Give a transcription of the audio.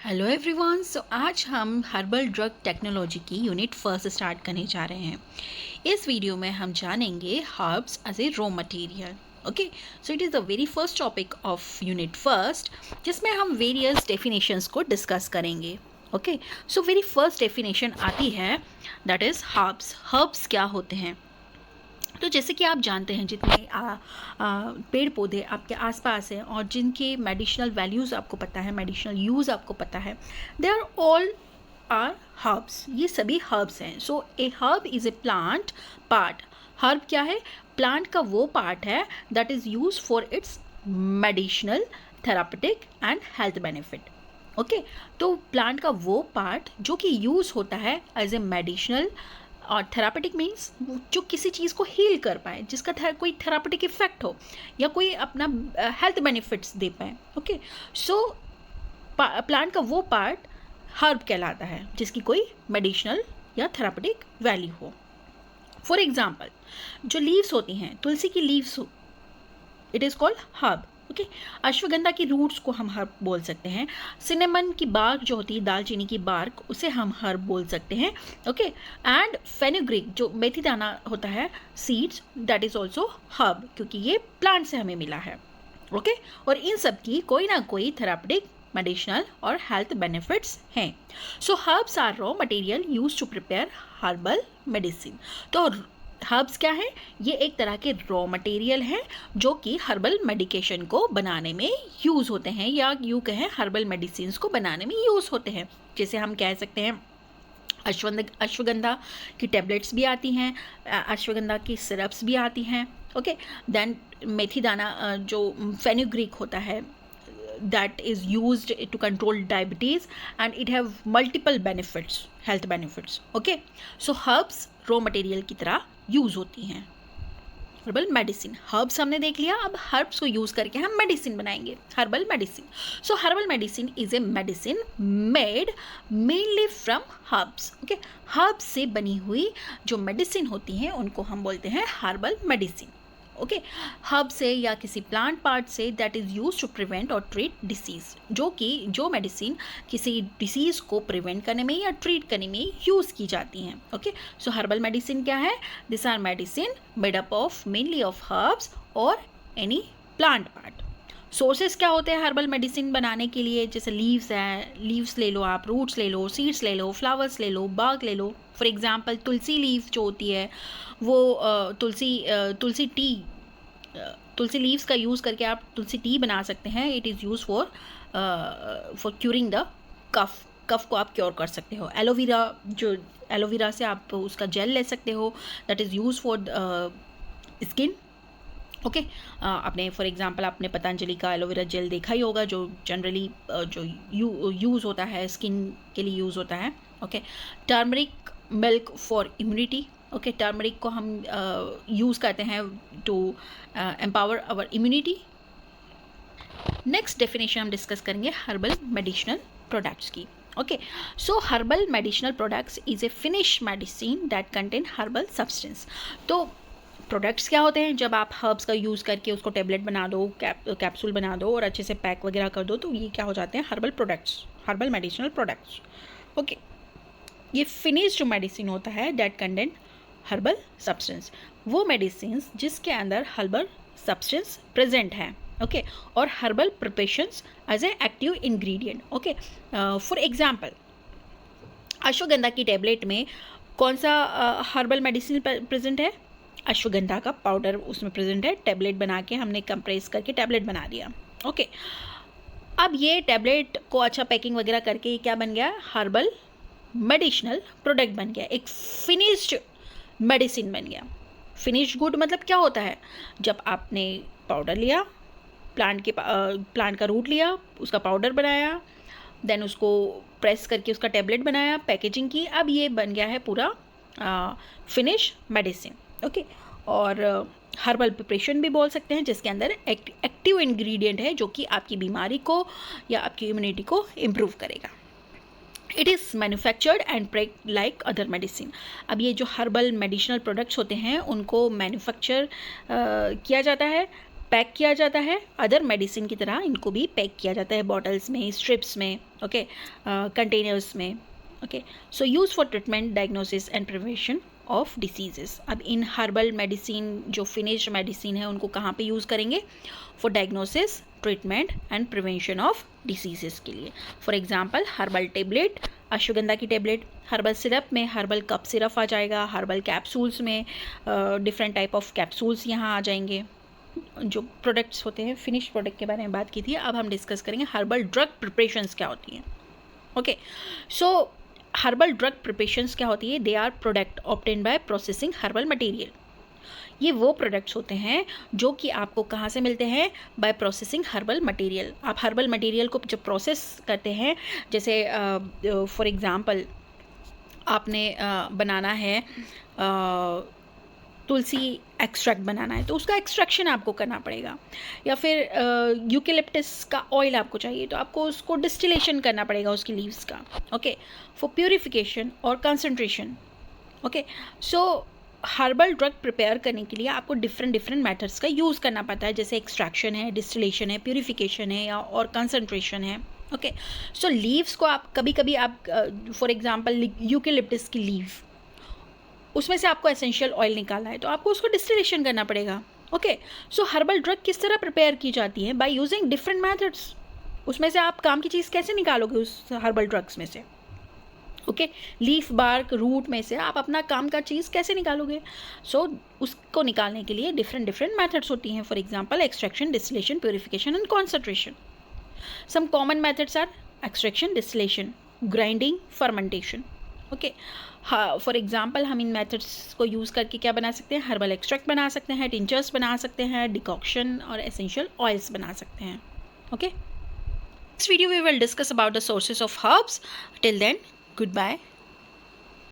Hello everyone. So आज हम herbal drug technology की यूनिट फर्स्ट स्टार्ट करने जा रहे हैं। इस वीडियो में हम जानेंगे herbs as a raw material. Okay, so it is the very first topic of unit first, जिसमें हम वेरियस डेफिनेशंस को डिस्कस करेंगे। Okay, so very first definition आती है, दैट इज़ हर्ब्स। हर्ब्स क्या होते हैं? तो जैसे कि आप जानते हैं, जितने पेड़ पौधे आपके आसपास हैं और जिनके मेडिसिनल वैल्यूज़ आपको पता है, मेडिसिनल यूज़ आपको पता है, they are all are herbs. ये सभी हर्ब्स हैं। So a herb is a plant part. Herb क्या है? प्लांट का वो पार्ट है that is use for its medicinal, therapeutic and health benefit. Okay, तो प्लांट का वो पार्ट जो कि यूज़ होता है एज ए मेडिसिनल और थेरापेटिक मीन्स जो किसी चीज़ को हील कर पाए, जिसका कोई थेरापेटिक इफेक्ट हो या कोई अपना हेल्थ बेनिफिट्स दे पाए। ओके, सो प्लांट का वो पार्ट हर्ब कहलाता है जिसकी कोई मेडिसिनल या थेरापेटिक वैल्यू हो। फॉर एग्जाम्पल, जो लीव्स होती हैं, तुलसी की leaves, it is called herb. Okay, ashwagandha की रूट्स को हम हर्ब बोल सकते हैं। सिनेमन की बार्क जो होती है, दालचीनी की बार्क, उसे हम हर्ब बोल सकते हैं। ओके, एंड फेनुग्रीक जो मेथी दाना होता है, seeds, that is also herb, क्योंकि ये प्लांट से हमें मिला है। ओके, और इन सब की कोई ना कोई थेरापेटिक, मेडिसिनल और हेल्थ बेनिफिट्स हैं। So herbs are raw material use to prepare herbal medicine. तो हर्ब्स क्या है? ये एक तरह के रॉ मटेरियल हैं जो कि हर्बल मेडिकेशन को बनाने में यूज़ होते हैं, या यूँ कहें हर्बल मेडिसिन को बनाने में यूज़ होते हैं। जैसे हम कह सकते हैं अश्वगंधा की टैबलेट्स भी आती हैं, अश्वगंधा की सिरप्स भी आती हैं। ओके, देन मेथी दाना जो फेनुग्रीक होता है, that is used to control diabetes, and it have multiple benefits, health benefits. Okay, so herbs raw material की तरह यूज होती हैं। हर्बल मेडिसिन, हर्ब्स हमने देख लिया, अब हर्ब्स को यूज करके हम मेडिसिन बनाएंगे, herbal medicine. So herbal medicine is a medicine made mainly from herbs. Okay, herbs से बनी हुई जो मेडिसिन होती हैं उनको हम बोलते हैं हर्बल मेडिसिन। ओके, हर्ब से या किसी प्लांट पार्ट से that is use to prevent और ट्रीट डिसीज़, जो मेडिसिन किसी डिसीज़ को प्रिवेंट करने में या ट्रीट करने में यूज़ की जाती हैं। ओके, सो हर्बल मेडिसिन क्या है? This are medicine made up of mainly of herbs और एनी प्लांट पार्ट। सोर्सेज क्या होते हैं हर्बल मेडिसिन बनाने के लिए? जैसे लीव्स हैं, लीव्स ले लो आप, रूट्स ले लो, सीड्स ले लो, फ्लावर्स ले लो, बाग ले लो। फॉर एग्जांपल, तुलसी लीफ जो होती है वो तुलसी टी, तुलसी लीव्स का यूज़ करके आप तुलसी टी बना सकते हैं। It is use for curing the cough को आप क्योर कर सकते हो। एलोवेरा से आप उसका जेल ले सकते हो, that is use for skin. Okay, आपने फॉर एग्जांपल आपने पतंजलि का एलोवेरा जेल देखा ही होगा, जो जनरली जो यूज़ होता है, स्किन के लिए यूज़ होता है। Okay, turmeric milk for immunity. Okay, turmeric को हम यूज़ करते हैं to empower our immunity. Next definition हम डिस्कस करेंगे हर्बल मेडिसिनल प्रोडक्ट्स की। Okay, so herbal medicinal products is a finish medicine that contain herbal substance. तो products क्या होते हैं? जब आप हर्ब्स का यूज़ करके उसको टेबलेट बना दो, कैप्सूल बना दो और अच्छे से पैक वगैरह कर दो, तो ये क्या हो जाते हैं? Herbal products, herbal medicinal products. Okay, ये फिनिश्ड मेडिसिन होता है दैट कंटेन हर्बल सब्सटेंस, वो मेडिसिन जिसके अंदर हर्बल सब्सटेंस प्रेजेंट है। ओके, और herbal preparations as a active ingredient. Okay, for example, ashwagandha की टेबलेट में कौन सा हर्बल मेडिसिन प्रेजेंट है? अश्वगंधा का पाउडर उसमें प्रेजेंट है। टैबलेट बना के हमने कंप्रेस करके टैबलेट बना दिया। ओके, अब ये टैबलेट को अच्छा पैकिंग वगैरह करके क्या बन गया? हर्बल मेडिसिनल प्रोडक्ट बन गया, एक फिनिश्ड मेडिसिन बन गया। फिनिश्ड गुड मतलब क्या होता है? जब आपने पाउडर लिया, प्लांट का रूट लिया, उसका पाउडर बनाया, देन उसको प्रेस करके उसका टैबलेट बनाया, पैकेजिंग की, अब ये बन गया है पूरा फिनिश मेडिसिन। ओके, और हर्बल प्रिपरेशन भी बोल सकते हैं, जिसके अंदर एक्टिव इंग्रेडिएंट है जो कि आपकी बीमारी को या आपकी इम्यूनिटी को इम्प्रूव करेगा। इट इज़ मैन्युफैक्चर्ड एंड प्रेक लाइक अदर मेडिसिन। अब ये जो हर्बल मेडिसिनल प्रोडक्ट्स होते हैं उनको मैन्युफैक्चर किया जाता है पैक किया जाता है, अदर मेडिसिन की तरह इनको भी पैक किया जाता है, बॉटल्स में, स्ट्रिप्स में, ओके, कंटेनर्स में, okay. So use for treatment, diagnosis and prevention of diseases. अब इन हर्बल मेडिसिन जो फिनिश्ड मेडिसिन है उनको कहाँ पे यूज़ करेंगे? For diagnosis, treatment and prevention of diseases के लिए. For example herbal tablet, ashwagandha की टेबलेट, हर्बल सिरप में हर्बल कप सिरप आ जाएगा, हर्बल कैप्सूल्स में डिफरेंट टाइप ऑफ कैप्सूल्स यहाँ आ जाएंगे. जो प्रोडक्ट्स होते हैं, फिनिश प्रोडक्ट के बारे में बात की थी. अब हम डिस्कस करेंगे हर्बल ड्रग प्रिपरेशंस क्या होती हैं. Okay, so herbal drug preparations क्या होती है? They are product obtained by processing herbal material. ये वो प्रोडक्ट्स होते हैं जो कि आपको कहाँ से मिलते हैं? By processing herbal material. आप हर्बल मटेरियल को जब प्रोसेस करते हैं, जैसे फॉर एग्ज़ाम्पल आपने बनाना है तुलसी एक्सट्रैक्ट बनाना है, तो उसका एक्सट्रैक्शन आपको करना पड़ेगा. या फिर यूकेलिप्टस का ऑयल आपको चाहिए, तो आपको उसको डिस्टिलेशन करना पड़ेगा उसकी लीव्स का. ओके, फॉर प्योरिफिकेशन और concentration. Okay, so herbal drug prepare करने के लिए आपको डिफरेंट मेथड्स का यूज़ करना पड़ता है, जैसे एक्सट्रैक्शन है, डिस्टिलेशन है, प्योरिफिकेशन है, या और कंसंट्रेशन है. ओके, सो लीव्स को आप कभी आप फॉर एग्जांपल यूकेलिप्टस की लीव, उसमें से आपको एसेंशियल ऑयल निकालना है, तो आपको उसको डिस्टिलेशन करना पड़ेगा. ओके, सो हर्बल ड्रग किस तरह प्रिपेयर की जाती है? By using different methods. उसमें से आप काम की चीज़ कैसे निकालोगे उस हर्बल ड्रग्स में से? ओके, लीफ, बार्क, रूट में से आप अपना काम का चीज़ कैसे निकालोगे? सो उसको निकालने के लिए डिफरेंट मेथड्स होती हैं. For example extraction, distillation, purification and concentration. Some common methods are extraction, distillation, grinding, fermentation. Okay, हाँ, फॉर एग्जांपल हम इन मेथड्स को यूज़ करके क्या बना सकते हैं? हर्बल एक्सट्रैक्ट बना सकते हैं, टिंचर्स बना सकते हैं, डिकॉक्शन और एसेंशियल ऑयल्स बना सकते हैं. Okay, next video we will discuss about the sources of herbs. Till then, goodbye.